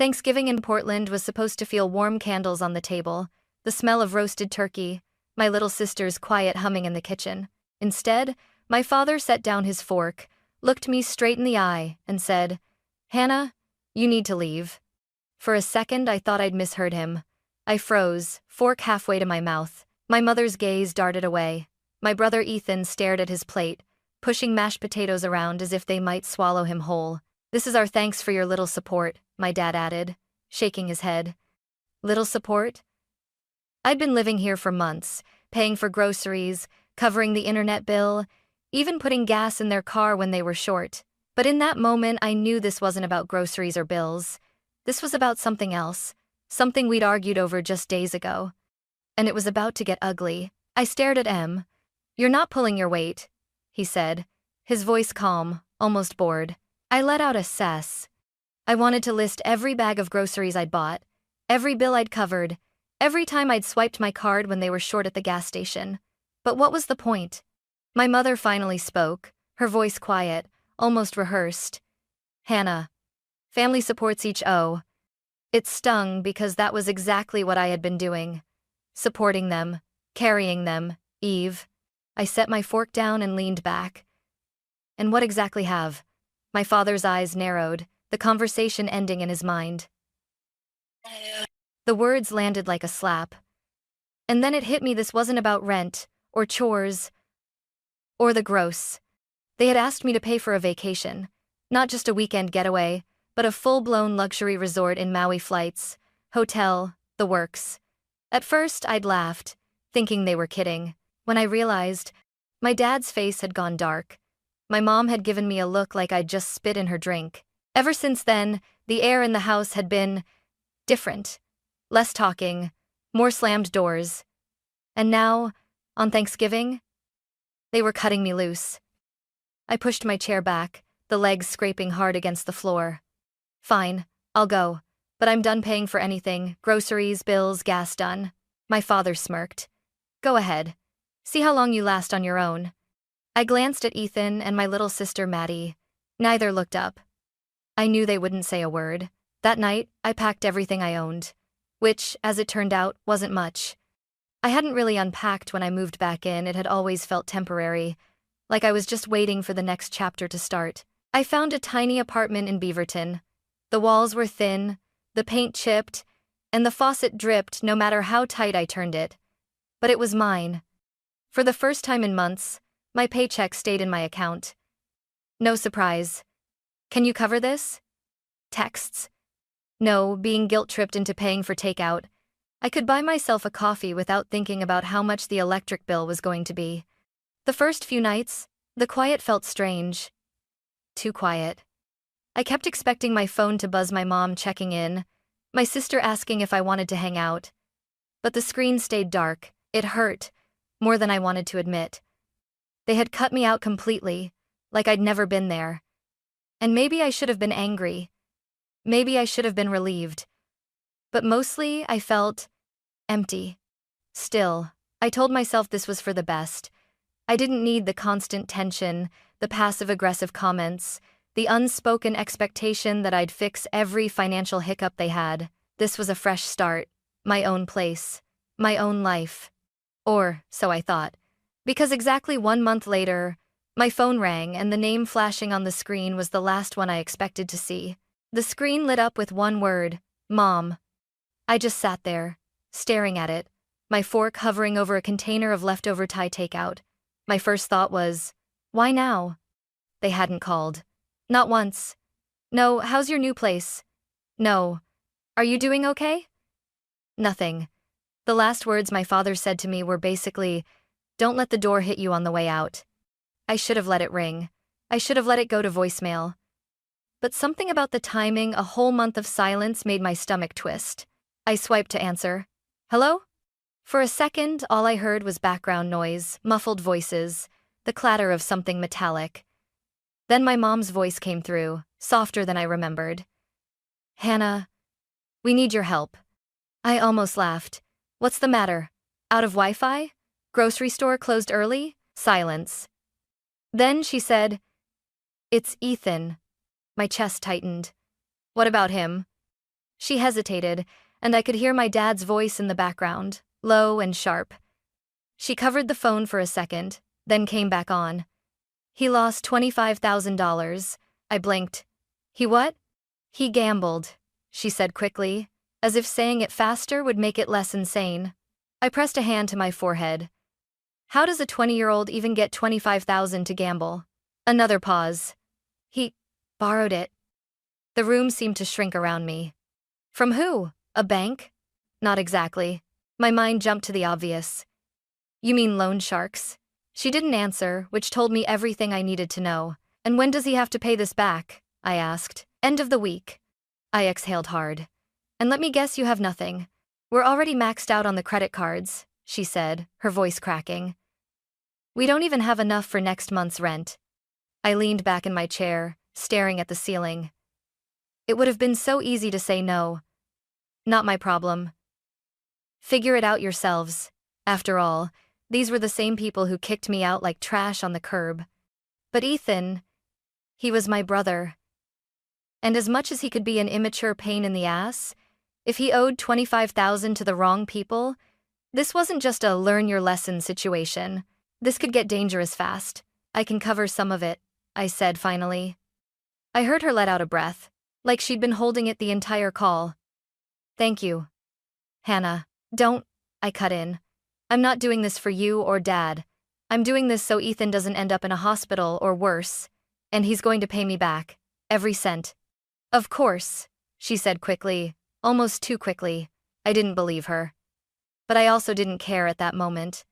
Thanksgiving in Portland was supposed to feel warm candles on the table, the smell of roasted turkey, my little sister's quiet humming in the kitchen. Instead, my father set down his fork, looked me straight in the eye, and said, "Hannah, you need to leave." For a second, I thought I'd misheard him. I froze, fork halfway to my mouth. My mother's gaze darted away. My brother Ethan stared at his plate, pushing mashed potatoes around as if they might swallow him whole. "This is our thanks for your little support," my dad added, shaking his head. Little support? I'd been living here for months, paying for groceries, covering the internet bill, even putting gas in their car when they were short. But in that moment, I knew this wasn't about groceries or bills. This was about something else, something we'd argued over just days ago. And it was about to get ugly. I stared at Em. "You're not pulling your weight," he said, his voice calm, almost bored. I let out a cess. I wanted to list every bag of groceries I'd bought, every bill I'd covered, every time I'd swiped my card when they were short at the gas station. But what was the point? My mother finally spoke, her voice quiet, almost rehearsed. "Hannah, family supports each O." It stung because that was exactly what I had been doing. Supporting them, carrying them, Eve. I set my fork down and leaned back. "And what exactly have?" My father's eyes narrowed, the conversation ending in his mind. The words landed like a slap. And then it hit me this wasn't about rent, or chores, or the gross. They had asked me to pay for a vacation, not just a weekend getaway, but a full-blown luxury resort in Maui, flights, hotel, the works. At first, I'd laughed, thinking they were kidding. When I realized, my dad's face had gone dark. My mom had given me a look like I'd just spit in her drink. Ever since then, the air in the house had been different. Less talking, more slammed doors. And now, on Thanksgiving, they were cutting me loose. I pushed my chair back, the legs scraping hard against the floor. "Fine, I'll go, but I'm done paying for anything, groceries, bills, gas done." My father smirked. "Go ahead. See how long you last on your own." I glanced at Ethan and my little sister Maddie. Neither looked up. I knew they wouldn't say a word. That night, I packed everything I owned, which, as it turned out, wasn't much. I hadn't really unpacked when I moved back in. It had always felt temporary, like I was just waiting for the next chapter to start. I found a tiny apartment in Beaverton. The walls were thin, the paint chipped, and the faucet dripped no matter how tight I turned it. But it was mine. For the first time in months, my paycheck stayed in my account. No surprise. "Can you cover this?" Texts. No, being guilt-tripped into paying for takeout. I could buy myself a coffee without thinking about how much the electric bill was going to be. The first few nights, the quiet felt strange. Too quiet. I kept expecting my phone to buzz, my mom checking in, my sister asking if I wanted to hang out. But the screen stayed dark. It hurt, more than I wanted to admit. They had cut me out completely, like I'd never been there. And maybe I should have been angry. Maybe I should have been relieved. But mostly, I felt empty. Still, I told myself this was for the best. I didn't need the constant tension, the passive-aggressive comments, the unspoken expectation that I'd fix every financial hiccup they had. This was a fresh start, my own place, my own life. Or, so I thought. Because exactly 1 month later, my phone rang and the name flashing on the screen was the last one I expected to see. The screen lit up with one word, Mom. I just sat there, staring at it, my fork hovering over a container of leftover Thai takeout. My first thought was, why now? They hadn't called. Not once. No, how's your new place? No. Are you doing okay? Nothing. The last words my father said to me were basically, don't let the door hit you on the way out. I should have let it ring. I should have let it go to voicemail. But something about the timing, a whole month of silence, made my stomach twist. I swiped to answer. Hello? For a second, all I heard was background noise, muffled voices, the clatter of something metallic. Then my mom's voice came through, softer than I remembered. Hannah, we need your help. I almost laughed. What's the matter? Out of Wi-Fi? Grocery store closed early? Silence. Then she said, It's Ethan. My chest tightened. What about him? She hesitated, and I could hear my dad's voice in the background, low and sharp. She covered the phone for a second, then came back on. He lost $25,000. I blinked. He what? He gambled, she said quickly, as if saying it faster would make it less insane. I pressed a hand to my forehead. How does a 20-year-old even get $25,000 to gamble? Another pause. He borrowed it. The room seemed to shrink around me. From who? A bank? Not exactly. My mind jumped to the obvious. You mean loan sharks? She didn't answer, which told me everything I needed to know. And when does he have to pay this back? I asked. End of the week. I exhaled hard. And let me guess you have nothing. We're already maxed out on the credit cards, she said, her voice cracking. We don't even have enough for next month's rent. I leaned back in my chair, staring at the ceiling. It would have been so easy to say no. Not my problem. Figure it out yourselves. After all, these were the same people who kicked me out like trash on the curb. But Ethan, he was my brother. And as much as he could be an immature pain in the ass, if he owed $25,000 to the wrong people, this wasn't just a learn your lesson situation. This could get dangerous fast. I can cover some of it, I said finally. I heard her let out a breath, like she'd been holding it the entire call. Thank you. Hannah, don't, I cut in. I'm not doing this for you or Dad. I'm doing this so Ethan doesn't end up in a hospital or worse, and he's going to pay me back. Every cent. Of course, she said quickly, almost too quickly. I didn't believe her. But I also didn't care at that moment.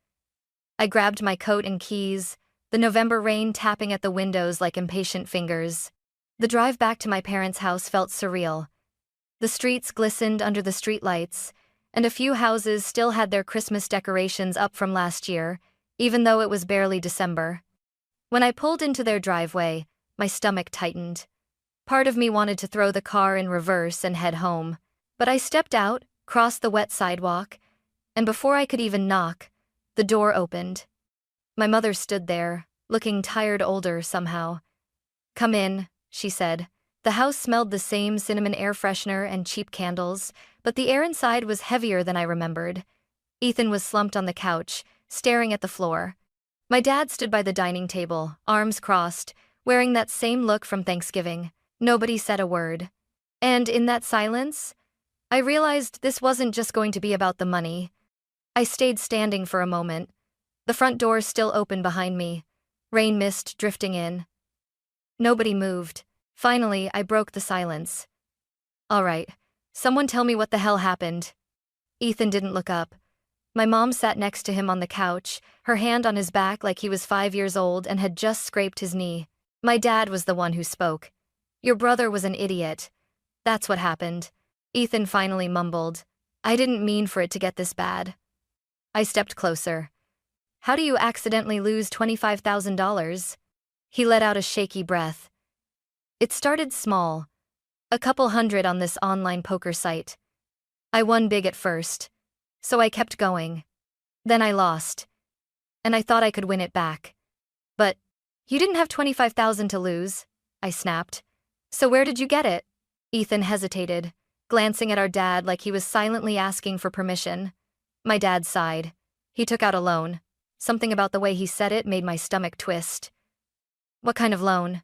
I grabbed my coat and keys, the November rain tapping at the windows like impatient fingers. The drive back to my parents' house felt surreal. The streets glistened under the streetlights, and a few houses still had their Christmas decorations up from last year, even though it was barely December. When I pulled into their driveway, my stomach tightened. Part of me wanted to throw the car in reverse and head home, but I stepped out, crossed the wet sidewalk, and before I could even knock, the door opened. My mother stood there, looking tired older somehow. Come in, she said. The house smelled the same cinnamon air freshener and cheap candles, but the air inside was heavier than I remembered. Ethan was slumped on the couch, staring at the floor. My dad stood by the dining table, arms crossed, wearing that same look from Thanksgiving. Nobody said a word. And in that silence, I realized this wasn't just going to be about the money. I stayed standing for a moment, the front door still open behind me, rain mist drifting in. Nobody moved. Finally, I broke the silence. All right, someone tell me what the hell happened. Ethan didn't look up. My mom sat next to him on the couch, her hand on his back like he was 5 years old and had just scraped his knee. My dad was the one who spoke. Your brother was an idiot. That's what happened. Ethan finally mumbled. I didn't mean for it to get this bad. I stepped closer. How do you accidentally lose $25,000? He let out a shaky breath. It started small. A couple hundred on this online poker site. I won big at first, so I kept going. Then I lost. And I thought I could win it back. But you didn't have $25,000 to lose, I snapped. So where did you get it? Ethan hesitated, glancing at our dad like he was silently asking for permission. My dad sighed. He took out a loan. Something about the way he said it made my stomach twist. What kind of loan?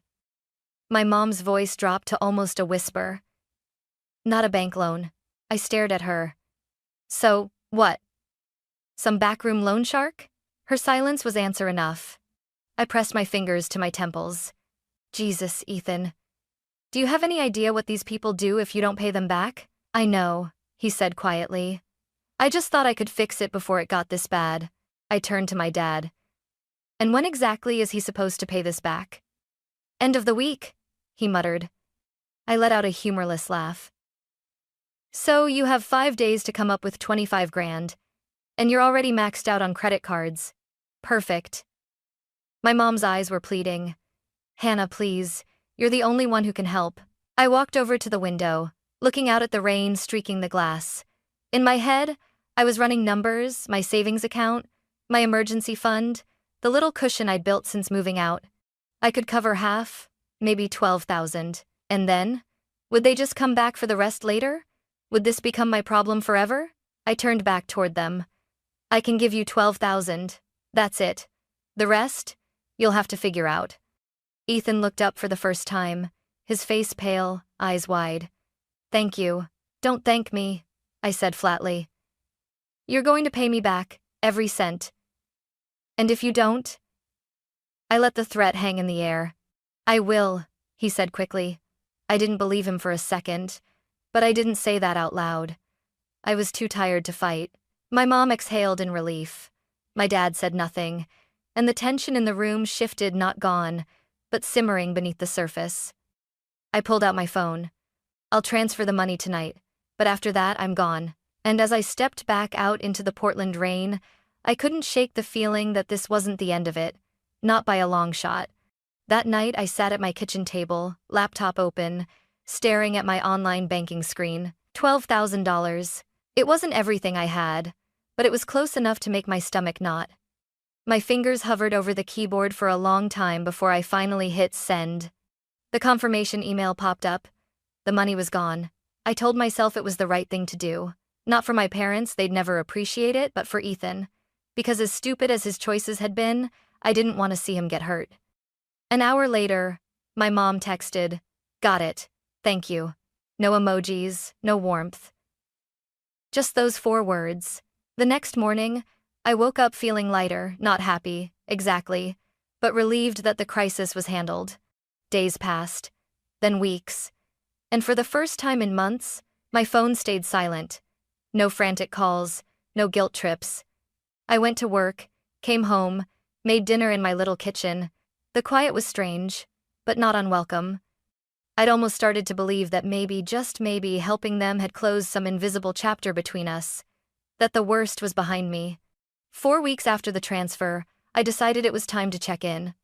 My mom's voice dropped to almost a whisper. Not a bank loan. I stared at her. So, what? Some backroom loan shark? Her silence was answer enough. I pressed my fingers to my temples. Jesus, Ethan. Do you have any idea what these people do if you don't pay them back? I know, he said quietly. I just thought I could fix it before it got this bad. I turned to my dad. And when exactly is he supposed to pay this back? End of the week, he muttered. I let out a humorless laugh. So you have 5 days to come up with 25 grand. And you're already maxed out on credit cards. Perfect. My mom's eyes were pleading. Hannah, please. You're the only one who can help. I walked over to the window, looking out at the rain streaking the glass. In my head, I was running numbers, my savings account, my emergency fund, the little cushion I'd built since moving out. I could cover half, maybe 12,000. And then? Would they just come back for the rest later? Would this become my problem forever? I turned back toward them. I can give you 12,000. That's it. The rest? You'll have to figure out. Ethan looked up for the first time, his face pale, eyes wide. Thank you. Don't thank me, I said flatly. You're going to pay me back, every cent. And if you don't? I let the threat hang in the air. I will, he said quickly. I didn't believe him for a second, but I didn't say that out loud. I was too tired to fight. My mom exhaled in relief. My dad said nothing, and the tension in the room shifted, not gone, but simmering beneath the surface. I pulled out my phone. I'll transfer the money tonight, but after that I'm gone. And as I stepped back out into the Portland rain, I couldn't shake the feeling that this wasn't the end of it, not by a long shot. That night I sat at my kitchen table, laptop open, staring at my online banking screen. $12,000. It wasn't everything I had, but it was close enough to make my stomach knot. My fingers hovered over the keyboard for a long time before I finally hit send. The confirmation email popped up. The money was gone. I told myself it was the right thing to do. Not for my parents, they'd never appreciate it, but for Ethan. Because as stupid as his choices had been, I didn't want to see him get hurt. An hour later, my mom texted, "Got it. Thank you." No emojis, no warmth. Just those 4 words. The next morning, I woke up feeling lighter, not happy, exactly, but relieved that the crisis was handled. Days passed, then weeks, and for the first time in months, my phone stayed silent. No frantic calls, no guilt trips. I went to work, came home, made dinner in my little kitchen. The quiet was strange, but not unwelcome. I'd almost started to believe that maybe, just maybe, helping them had closed some invisible chapter between us. That the worst was behind me. 4 weeks after the transfer, I decided it was time to check in.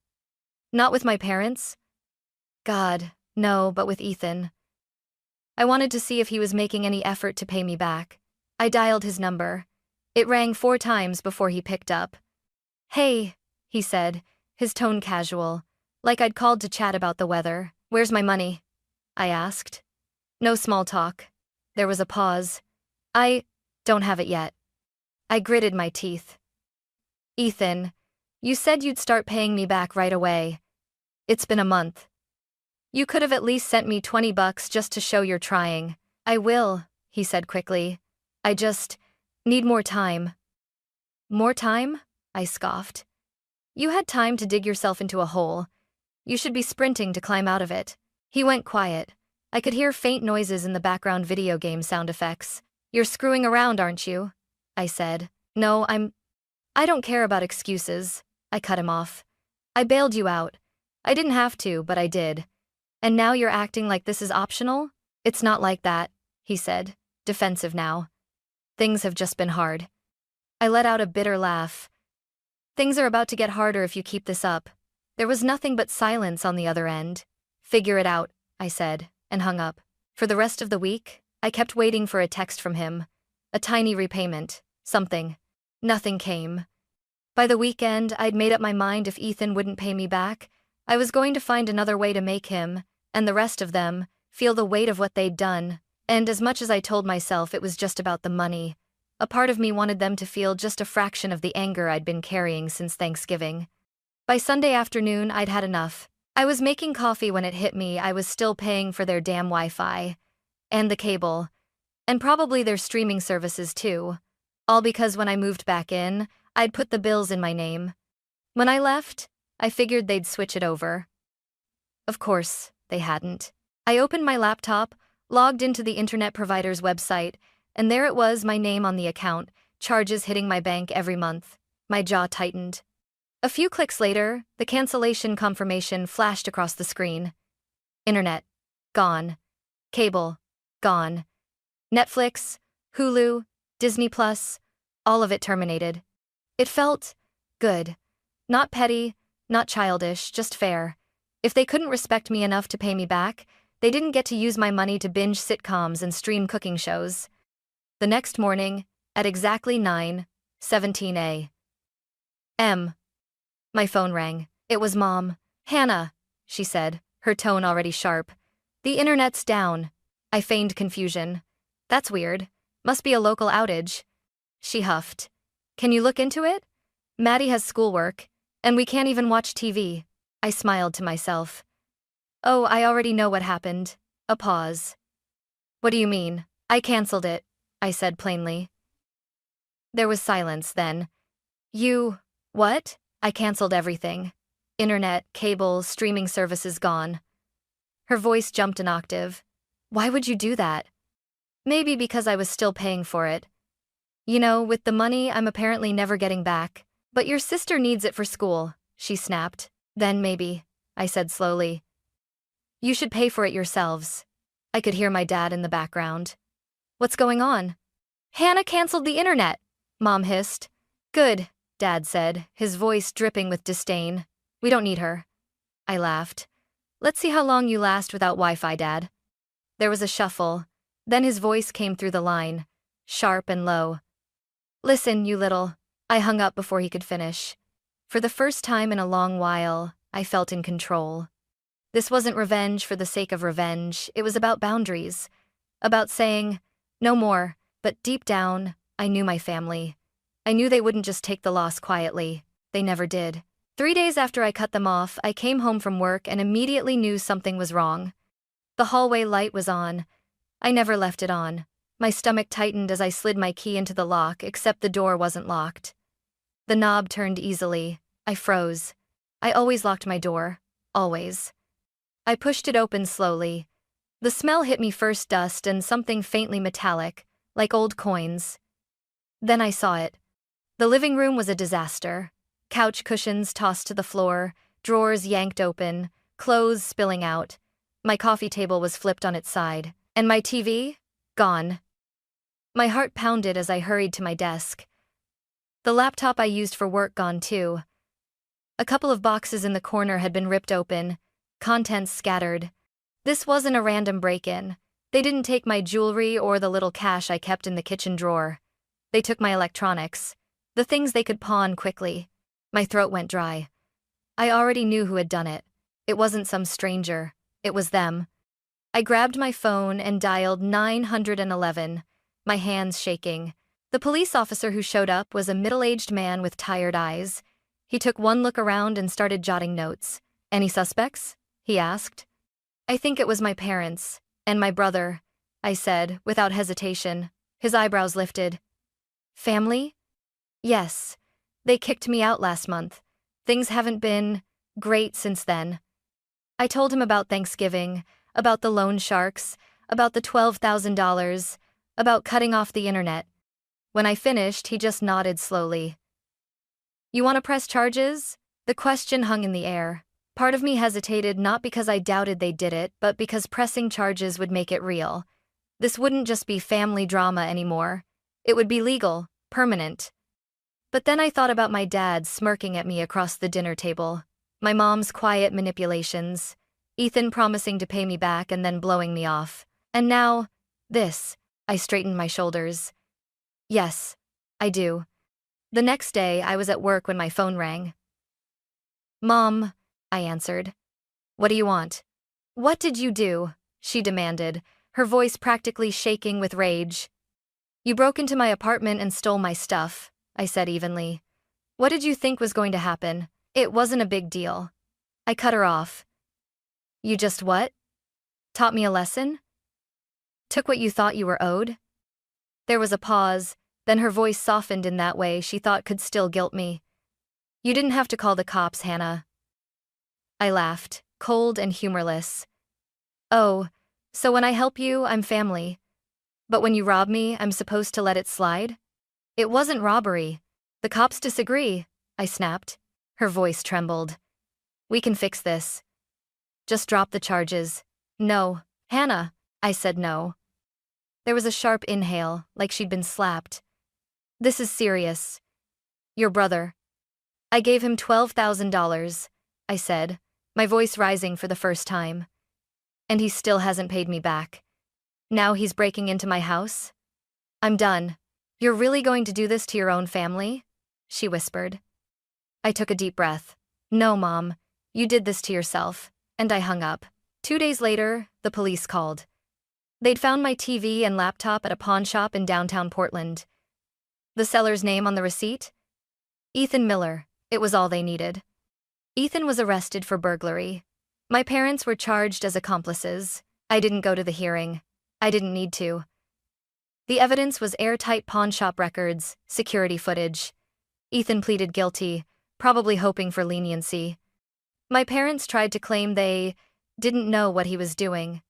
Not with my parents. God, no, but with Ethan. I wanted to see if he was making any effort to pay me back. I dialed his number. It rang 4 times before he picked up. "Hey," he said, his tone casual, like I'd called to chat about the weather. "Where's my money?" I asked. No small talk. There was a pause. "I don't have it yet." I gritted my teeth. "Ethan, you said you'd start paying me back right away. It's been a month. You could have at least sent me $20 just to show you're trying." "I will," he said quickly. "I just need more time." "More time?" I scoffed. "You had time to dig yourself into a hole. You should be sprinting to climb out of it." He went quiet. I could hear faint noises in the background, video game sound effects. "You're screwing around, aren't you?" I said. "No, I don't care about excuses." I cut him off. "I bailed you out. I didn't have to, but I did. And now you're acting like this is optional?" "It's not like that," he said, defensive now. "Things have just been hard." I let out a bitter laugh. "Things are about to get harder if you keep this up." There was nothing but silence on the other end. "Figure it out," I said, and hung up. For the rest of the week, I kept waiting for a text from him. A tiny repayment, something. Nothing came. By the weekend, I'd made up my mind if Ethan wouldn't pay me back, I was going to find another way to make him, and the rest of them, feel the weight of what they'd done. And as much as I told myself it was just about the money, a part of me wanted them to feel just a fraction of the anger I'd been carrying since Thanksgiving. By Sunday afternoon, I'd had enough. I was making coffee when it hit me I was still paying for their damn Wi-Fi. And the cable. And probably their streaming services too. All because when I moved back in, I'd put the bills in my name. When I left, I figured they'd switch it over. Of course, they hadn't. I opened my laptop, logged into the internet provider's website, and there it was, my name on the account, charges hitting my bank every month. My jaw tightened. A few clicks later, the cancellation confirmation flashed across the screen. Internet. Gone. Cable. Gone. Netflix, Hulu, Disney Plus, all of it terminated. It felt good. Not petty, not childish, just fair. If they couldn't respect me enough to pay me back, they didn't get to use my money to binge sitcoms and stream cooking shows. The next morning, at exactly 9:17 a.m., my phone rang. It was Mom. "Hannah," she said, her tone already sharp. "The internet's down." I feigned confusion. That's weird. Must be a local outage. She huffed. Can you look into it? Maddie has schoolwork, and we can't even watch TV. I smiled to myself. Oh, I already know what happened. A pause. What do you mean? I canceled it, I said plainly. There was silence then. What? I canceled everything. Internet, cable, streaming services gone. Her voice jumped an octave. Why would you do that? Maybe because I was still paying for it. You know, with the money I'm apparently never getting back. But your sister needs it for school, she snapped. Then maybe, I said slowly. You should pay for it yourselves. I could hear my dad in the background. What's going on? Hannah canceled the internet, Mom hissed. Good, Dad said, his voice dripping with disdain. We don't need her. I laughed. Let's see how long you last without Wi-Fi, Dad. There was a shuffle. Then his voice came through the line, sharp and low. Listen, you little. I hung up before he could finish. For the first time in a long while, I felt in control. This wasn't revenge for the sake of revenge, it was about boundaries. About saying, no more, but deep down, I knew my family. I knew they wouldn't just take the loss quietly. They never did. 3 days after I cut them off, I came home from work and immediately knew something was wrong. The hallway light was on. I never left it on. My stomach tightened as I slid my key into the lock, except the door wasn't locked. The knob turned easily. I froze. I always locked my door. Always. I pushed it open slowly. The smell hit me first, dust and something faintly metallic, like old coins. Then I saw it. The living room was a disaster. Couch cushions tossed to the floor, drawers yanked open, clothes spilling out. My coffee table was flipped on its side. And my TV? Gone. My heart pounded as I hurried to my desk. The laptop I used for work gone too. A couple of boxes in the corner had been ripped open, contents scattered. This wasn't a random break-in. They didn't take my jewelry or the little cash I kept in the kitchen drawer. They took my electronics, the things they could pawn quickly. My throat went dry. I already knew who had done it. It wasn't some stranger. It was them. I grabbed my phone and dialed 911, my hands shaking. The police officer who showed up was a middle-aged man with tired eyes. He took one look around and started jotting notes. Any suspects? He asked. I think it was my parents, and my brother, I said, without hesitation. His eyebrows lifted. Family? Yes. They kicked me out last month. Things haven't been great since then. I told him about Thanksgiving, about the loan sharks, about the $12,000, about cutting off the internet. When I finished, he just nodded slowly. You want to press charges? The question hung in the air. Part of me hesitated, not because I doubted they did it, but because pressing charges would make it real. This wouldn't just be family drama anymore. It would be legal, permanent. But then I thought about my dad smirking at me across the dinner table, my mom's quiet manipulations, Ethan promising to pay me back and then blowing me off. And now, this. I straightened my shoulders. Yes, I do. The next day, I was at work when my phone rang. Mom, I answered. What do you want? What did you do? She demanded, her voice practically shaking with rage. You broke into my apartment and stole my stuff, I said evenly. What did you think was going to happen? It wasn't a big deal. I cut her off. You just what? Taught me a lesson? Took what you thought you were owed? There was a pause, then her voice softened in that way she thought could still guilt me. You didn't have to call the cops, Hannah. I laughed, cold and humorless. Oh, so when I help you, I'm family. But when you rob me, I'm supposed to let it slide? It wasn't robbery. The cops disagree, I snapped. Her voice trembled. We can fix this. Just drop the charges. No, Hannah, I said no. There was a sharp inhale, like she'd been slapped. This is serious. Your brother. I gave him $12,000, I said, my voice rising for the first time. And he still hasn't paid me back. Now he's breaking into my house? I'm done. You're really going to do this to your own family? She whispered. I took a deep breath. No, Mom, you did this to yourself. And I hung up. 2 days later, the police called. They'd found my TV and laptop at a pawn shop in downtown Portland. The seller's name on the receipt? Ethan Miller. It was all they needed. Ethan was arrested for burglary. My parents were charged as accomplices. I didn't go to the hearing. I didn't need to. The evidence was airtight pawn shop records, security footage. Ethan pleaded guilty, probably hoping for leniency. My parents tried to claim they didn't know what he was doing.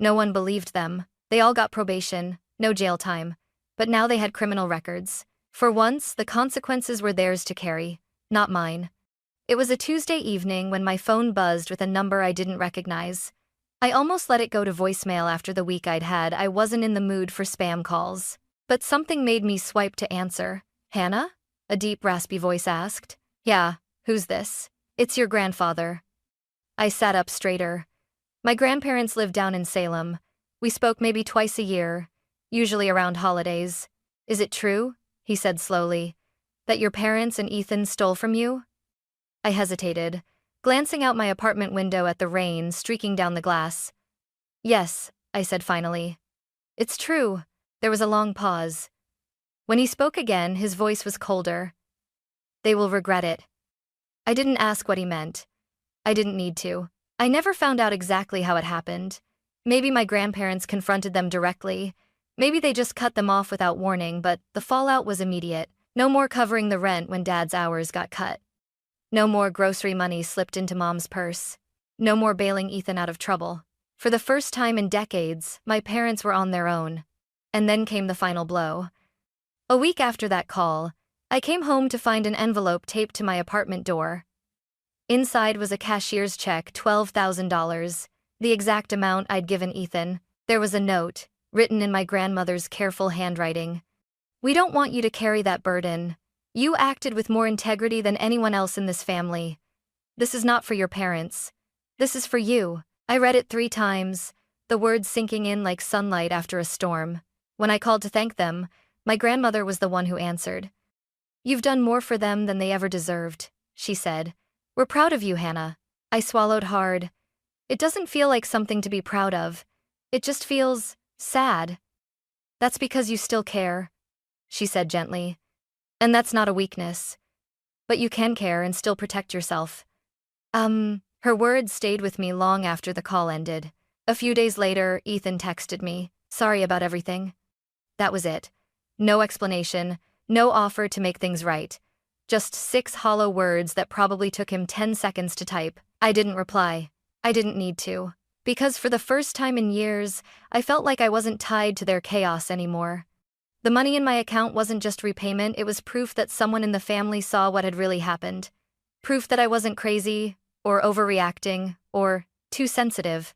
No one believed them. They all got probation, no jail time. But now they had criminal records. For once, the consequences were theirs to carry, not mine. It was a Tuesday evening when my phone buzzed with a number I didn't recognize. I almost let it go to voicemail after the week I'd had. I wasn't in the mood for spam calls. But something made me swipe to answer. "Hannah?" a deep, raspy voice asked. "Yeah, who's this?" "It's your grandfather." I sat up straighter. My grandparents lived down in Salem. We spoke maybe twice a year, usually around holidays. "Is it true," he said slowly, "that your parents and Ethan stole from you?" I hesitated, glancing out my apartment window at the rain streaking down the glass. "Yes," I said finally. "It's true." There was a long pause. When he spoke again, his voice was colder. "They will regret it." I didn't ask what he meant. I didn't need to. I never found out exactly how it happened. Maybe my grandparents confronted them directly. Maybe they just cut them off without warning, but the fallout was immediate. No more covering the rent when Dad's hours got cut. No more grocery money slipped into Mom's purse. No more bailing Ethan out of trouble. For the first time in decades, my parents were on their own. And then came the final blow. A week after that call, I came home to find an envelope taped to my apartment door. Inside was a cashier's check, $12,000, the exact amount I'd given Ethan. There was a note, written in my grandmother's careful handwriting. "We don't want you to carry that burden. You acted with more integrity than anyone else in this family. This is not for your parents. This is for you." I read it 3 times, the words sinking in like sunlight after a storm. When I called to thank them, my grandmother was the one who answered. "You've done more for them than they ever deserved," she said. "We're proud of you, Hannah." I swallowed hard. It doesn't feel like something to be proud of. It just feels sad. "That's because you still care," she said gently. "And that's not a weakness. But you can care and still protect yourself." Her words stayed with me long after the call ended. A few days later, Ethan texted me, "Sorry about everything." That was it. No explanation, no offer to make things right. Just 6 hollow words that probably took him 10 seconds to type. I didn't reply. I didn't need to. Because for the first time in years, I felt like I wasn't tied to their chaos anymore. The money in my account wasn't just repayment, it was proof that someone in the family saw what had really happened. Proof that I wasn't crazy, or overreacting, or too sensitive.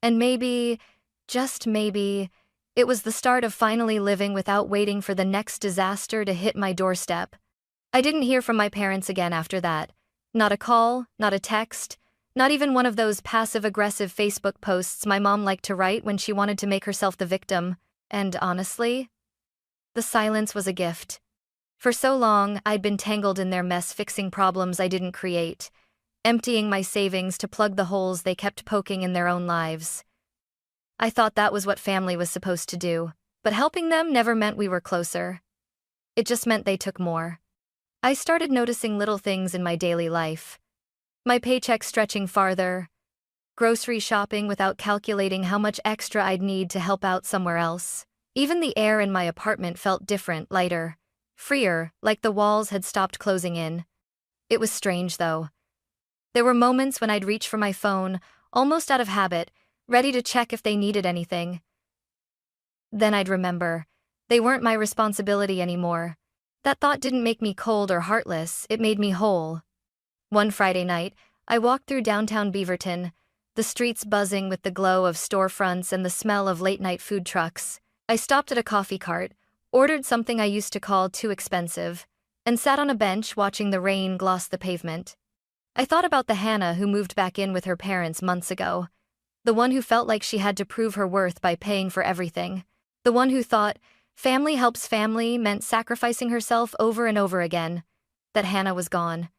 And maybe, just maybe, it was the start of finally living without waiting for the next disaster to hit my doorstep. I didn't hear from my parents again after that. Not a call, not a text, not even one of those passive-aggressive Facebook posts my mom liked to write when she wanted to make herself the victim. And honestly, the silence was a gift. For so long, I'd been tangled in their mess, fixing problems I didn't create, emptying my savings to plug the holes they kept poking in their own lives. I thought that was what family was supposed to do, but helping them never meant we were closer. It just meant they took more. I started noticing little things in my daily life. My paycheck stretching farther, grocery shopping without calculating how much extra I'd need to help out somewhere else. Even the air in my apartment felt different, lighter, freer, like the walls had stopped closing in. It was strange, though. There were moments when I'd reach for my phone, almost out of habit, ready to check if they needed anything. Then I'd remember, they weren't my responsibility anymore. That thought didn't make me cold or heartless, it made me whole. One Friday night, I walked through downtown Beaverton, the streets buzzing with the glow of storefronts and the smell of late-night food trucks. I stopped at a coffee cart, ordered something I used to call too expensive, and sat on a bench watching the rain gloss the pavement. I thought about the Hannah who moved back in with her parents months ago. The one who felt like she had to prove her worth by paying for everything. The one who thought family helps family meant sacrificing herself over and over again. That Hannah was gone.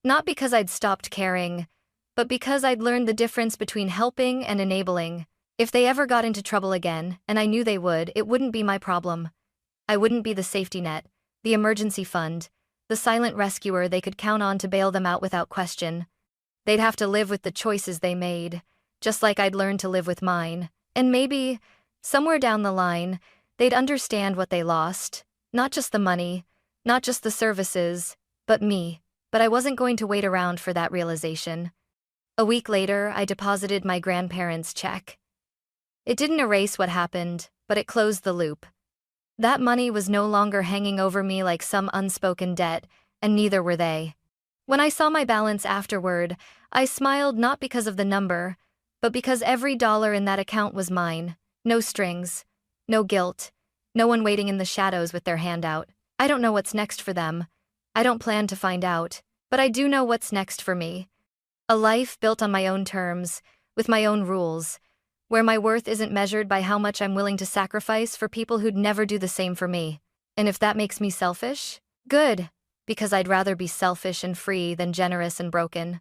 Not because I'd stopped caring, but because I'd learned the difference between helping and enabling. If they ever got into trouble again, and I knew they would, it wouldn't be my problem. I wouldn't be the safety net, the emergency fund, the silent rescuer they could count on to bail them out without question. They'd have to live with the choices they made, just like I'd learned to live with mine. And maybe, somewhere down the line, they'd understand what they lost. Not just the money, not just the services, but me. But I wasn't going to wait around for that realization. A week later, I deposited my grandparents' check. It didn't erase what happened, but it closed the loop. That money was no longer hanging over me like some unspoken debt, and neither were they. When I saw my balance afterward, I smiled not because of the number, but because every dollar in that account was mine. No strings, no guilt, no one waiting in the shadows with their hand out. I don't know what's next for them. I don't plan to find out, but I do know what's next for me. A life built on my own terms, with my own rules, where my worth isn't measured by how much I'm willing to sacrifice for people who'd never do the same for me. And if that makes me selfish, good, because I'd rather be selfish and free than generous and broken.